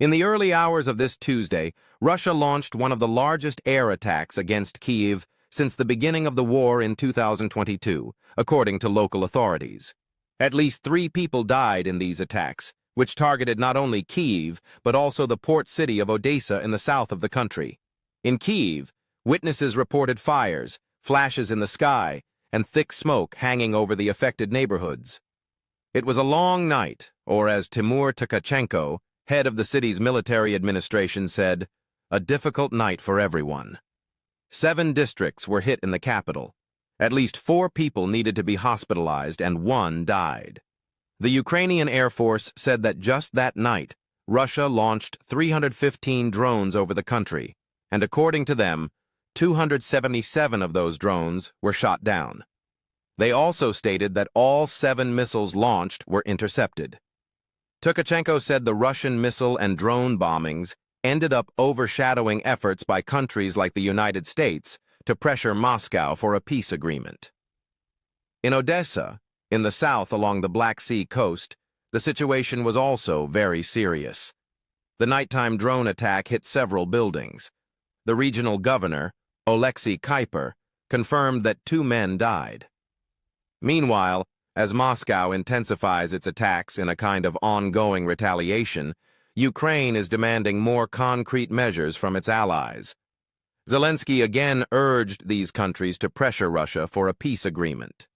In the early hours of this Tuesday, Russia launched one of the largest air attacks against Kyiv since the beginning of the war in 2022, according to local authorities. At least 3 people died in these attacks, which targeted not only Kyiv, but also the port city of Odesa in the south of the country. In Kyiv, witnesses reported fires, flashes in the sky, and thick smoke hanging over the affected neighborhoods. It was a long night, or as Timur Tkachenko, head of the city's military administration, said, a difficult night for everyone. 7 districts were hit in the capital. At least 4 people needed to be hospitalized and 1 died. The Ukrainian Air Force said that just that night, Russia launched 315 drones over the country, and according to them, 277 of those drones were shot down. They also stated that all 7 missiles launched were intercepted. Tkachenko said the Russian missile and drone bombings ended up overshadowing efforts by countries like the United States to pressure Moscow for a peace agreement. In Odesa, in the south along the Black Sea coast, the situation was also very serious. The nighttime drone attack hit several buildings. The regional governor, Oleksiy Kuiper, confirmed that 2 men died. Meanwhile, as Moscow intensifies its attacks in a kind of ongoing retaliation, Ukraine is demanding more concrete measures from its allies. Zelensky again urged these countries to pressure Russia for a peace agreement.